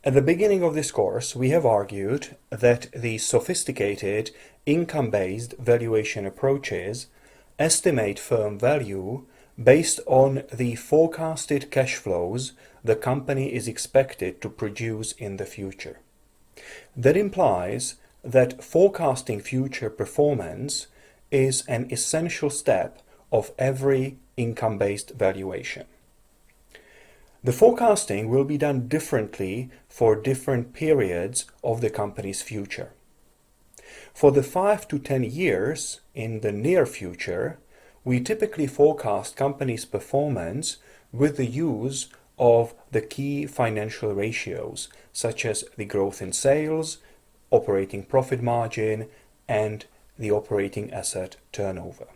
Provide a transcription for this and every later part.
At the beginning of this course, we have argued that the sophisticated income-based valuation approaches estimate firm value based on the forecasted cash flows the company is expected to produce in the future. That implies that forecasting future performance is an essential step of every income-based valuation. The forecasting will be done differently for different periods of the company's future. For the 5 to 10 years in the near future, we typically forecast companies' performance with the use of the key financial ratios, such as the growth in sales, operating profit margin, and the operating asset turnover.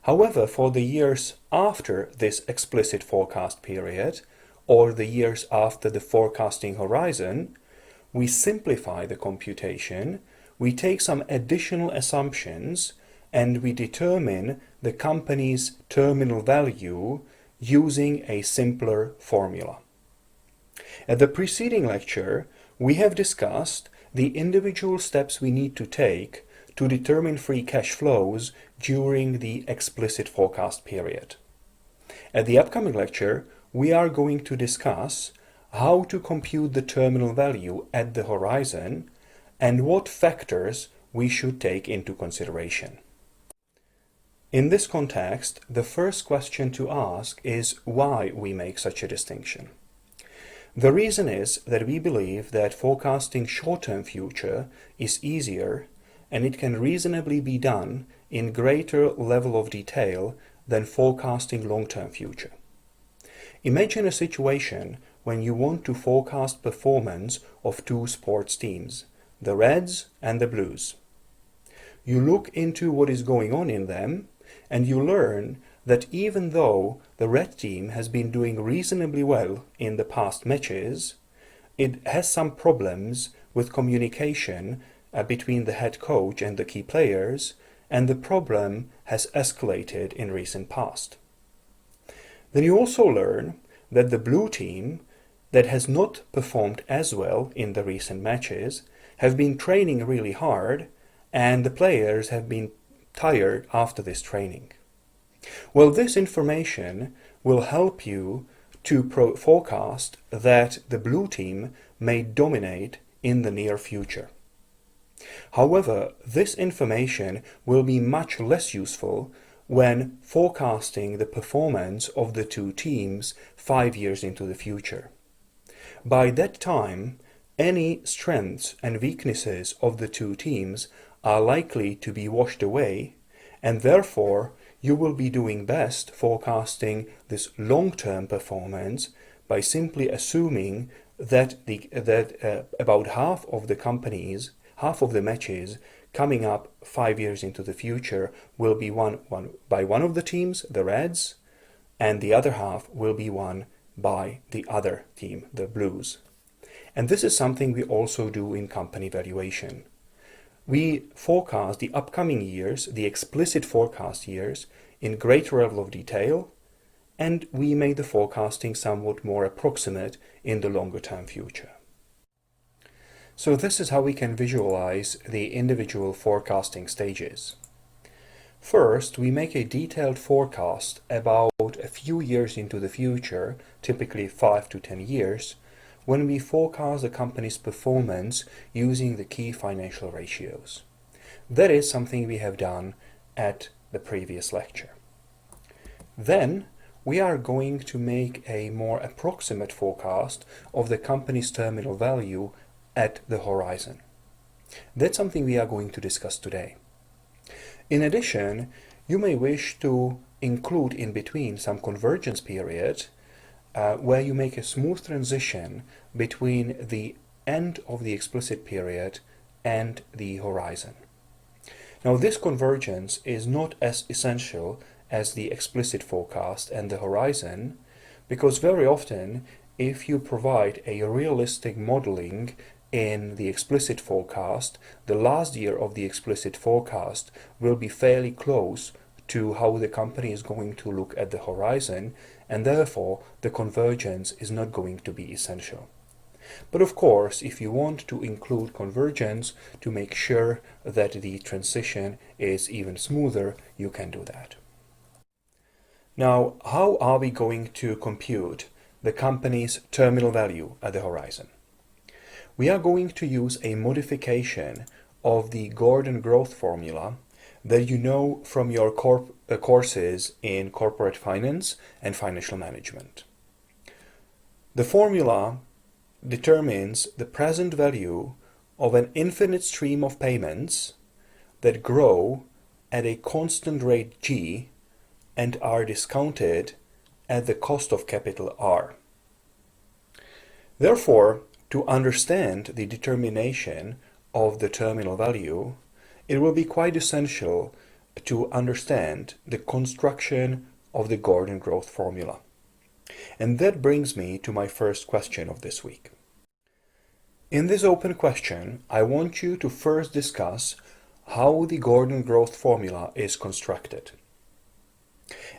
However, for the years after this explicit forecast period, or the years after the forecasting horizon, we simplify the computation, we take some additional assumptions, and we determine the company's terminal value using a simpler formula. At the preceding lecture, we have discussed the individual steps we need to take to determine free cash flows during the explicit forecast period. At the upcoming lecture, we are going to discuss how to compute the terminal value at the horizon and what factors we should take into consideration. In this context, the first question to ask is why we make such a distinction. The reason is that we believe that forecasting short-term future is easier and it can reasonably be done in greater level of detail than forecasting long-term future. Imagine a situation when you want to forecast performance of two sports teams, the Reds and the Blues. You look into what is going on in them and you learn that even though the Red team has been doing reasonably well in the past matches, it has some problems with communication between the head coach and the key players, and the problem has escalated in recent past. Then you also learn that the blue team that has not performed as well in the recent matches have been training really hard, and the players have been tired after this training. Well, this information will help you to forecast that the blue team may dominate in the near future. However, this information will be much less useful when forecasting the performance of the two teams 5 years into the future. By that time, any strengths and weaknesses of the two teams are likely to be washed away, and therefore you will be doing best forecasting this long-term performance by simply assuming that about half of the matches coming up 5 years into the future will be won by one of the teams, the Reds, and the other half will be won by the other team, the Blues. And this is something we also do in company valuation. We forecast the upcoming years, the explicit forecast years, in greater level of detail, and we make the forecasting somewhat more approximate in the longer term future. So this is how we can visualize the individual forecasting stages. First, we make a detailed forecast about a few years into the future, typically 5 to 10 years, when we forecast the company's performance using the key financial ratios. That is something we have done at the previous lecture. Then, we are going to make a more approximate forecast of the company's terminal value at the horizon. That's something we are going to discuss today. In addition, you may wish to include in between some convergence period where you make a smooth transition between the end of the explicit period and the horizon. Now, this convergence is not as essential as the explicit forecast and the horizon, because very often if you provide a realistic modeling in the explicit forecast, the last year of the explicit forecast will be fairly close to how the company is going to look at the horizon, and therefore the convergence is not going to be essential. But of course, if you want to include convergence to make sure that the transition is even smoother, you can do that. Now, how are we going to compute the company's terminal value at the horizon? We are going to use a modification of the Gordon growth formula that you know from your courses in corporate finance and financial management. The formula determines the present value of an infinite stream of payments that grow at a constant rate G and are discounted at the cost of capital R. Therefore, to understand the determination of the terminal value, it will be quite essential to understand the construction of the Gordon growth formula. And that brings me to my first question of this week. In this open question, I want you to first discuss how the Gordon growth formula is constructed.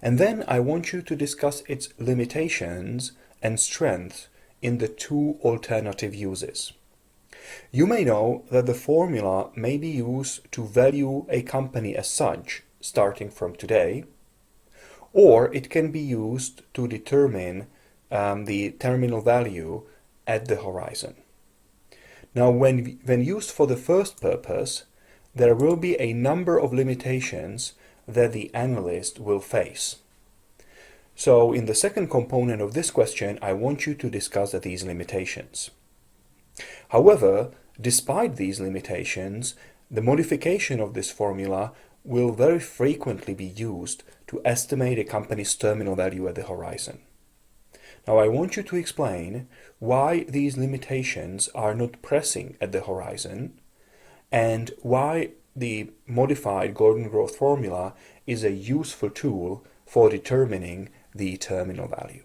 And then I want you to discuss its limitations and strengths in the two alternative uses. You may know that the formula may be used to value a company as such, starting from today, or it can be used to determine the terminal value at the horizon. Now, when used for the first purpose, there will be a number of limitations that the analyst will face. So, in the second component of this question, I want you to discuss these limitations. However, despite these limitations, the modification of this formula will very frequently be used to estimate a company's terminal value at the horizon. Now, I want you to explain why these limitations are not pressing at the horizon and why the modified Gordon growth formula is a useful tool for determining the terminal value.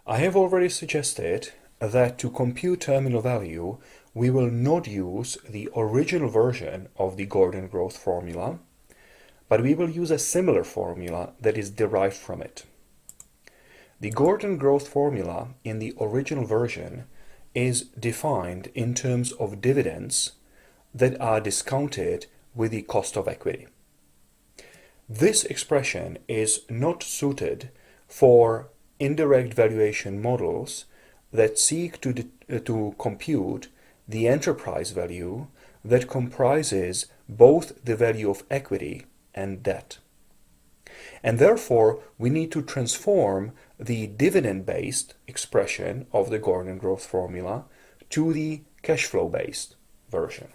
I have already suggested that to compute terminal value, we will not use the original version of the Gordon growth formula, but we will use a similar formula that is derived from it. The Gordon growth formula in the original version is defined in terms of dividends that are discounted with the cost of equity. This expression is not suited for indirect valuation models that seek to compute the enterprise value that comprises both the value of equity and debt. And therefore, we need to transform the dividend-based expression of the Gordon growth formula to the cash flow-based version.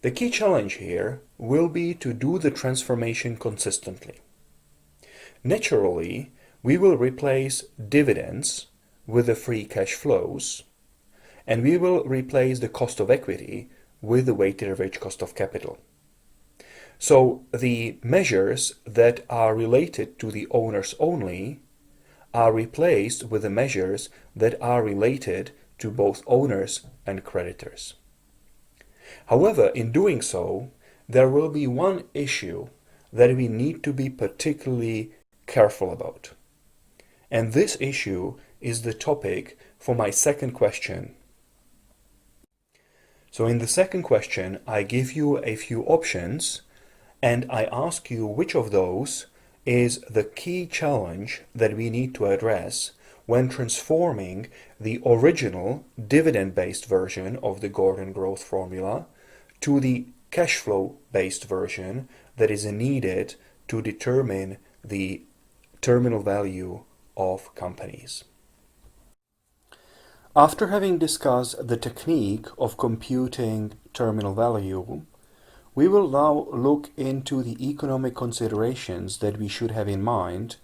The key challenge here will be to do the transformation consistently. Naturally, we will replace dividends with the free cash flows, and we will replace the cost of equity with the weighted average cost of capital. So the measures that are related to the owners only are replaced with the measures that are related to both owners and creditors. However, in doing so, there will be one issue that we need to be particularly careful about. And this issue is the topic for my second question. So in the second question, I give you a few options and I ask you which of those is the key challenge that we need to address when transforming the original dividend-based version of the Gordon growth formula to the cash flow-based version that is needed to determine the terminal value of companies. After having discussed the technique of computing terminal value, we will now look into the economic considerations that we should have in mind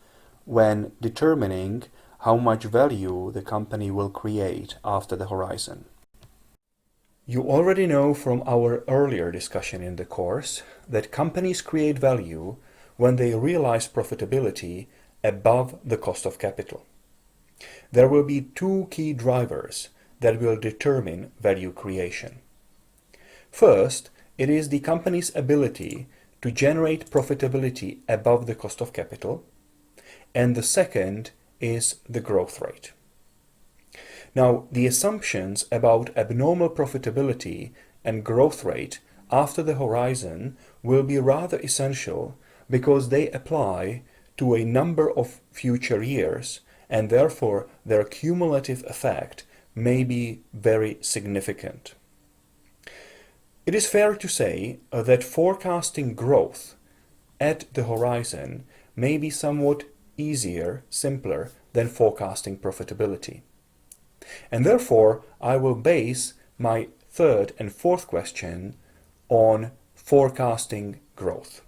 when determining how much value the company will create after the horizon. You already know from our earlier discussion in the course that companies create value when they realize profitability above the cost of capital. There will be two key drivers that will determine value creation. First, it is the company's ability to generate profitability above the cost of capital, and the second is the growth rate. Now, the assumptions about abnormal profitability and growth rate after the horizon will be rather essential because they apply to a number of future years, and therefore their cumulative effect may be very significant. It is fair to say that forecasting growth at the horizon may be somewhat easier, simpler than forecasting profitability. And therefore, I will base my third and fourth question on forecasting growth.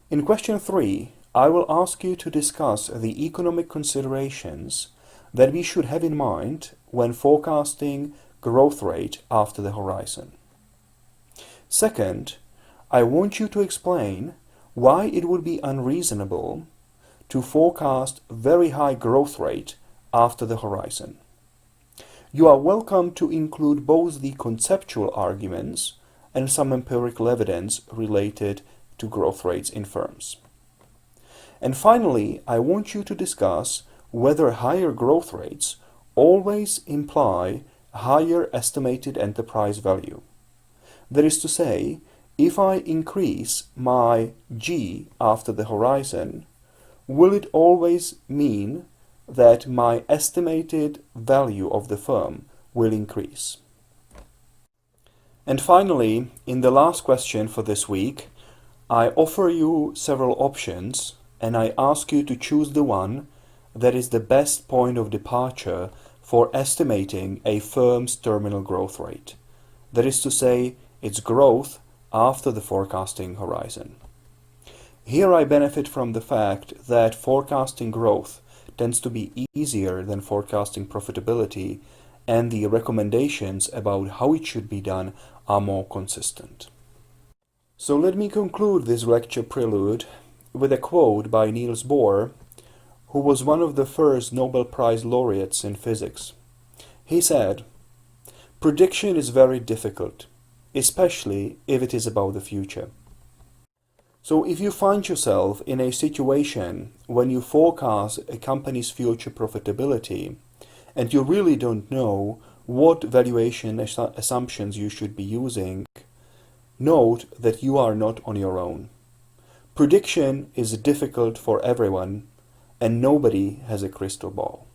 In question 3, I will ask you to discuss the economic considerations that we should have in mind when forecasting growth rate after the horizon. Second, I want you to explain why it would be unreasonable to forecast very high growth rate after the horizon. You are welcome to include both the conceptual arguments and some empirical evidence related to growth rates in firms. And finally, I want you to discuss whether higher growth rates always imply higher estimated enterprise value. That is to say, if I increase my G after the horizon, will it always mean that my estimated value of the firm will increase? And finally, in the last question for this week, I offer you several options and I ask you to choose the one that is the best point of departure for estimating a firm's terminal growth rate. That is to say, its growth after the forecasting horizon. Here I benefit from the fact that forecasting growth tends to be easier than forecasting profitability, and the recommendations about how it should be done are more consistent. So let me conclude this lecture prelude with a quote by Niels Bohr, who was one of the first Nobel Prize laureates in physics. He said, "Prediction is very difficult, especially if it is about the future." So if you find yourself in a situation when you forecast a company's future profitability and you really don't know what valuation assumptions you should be using, note that you are not on your own. Prediction is difficult for everyone and nobody has a crystal ball.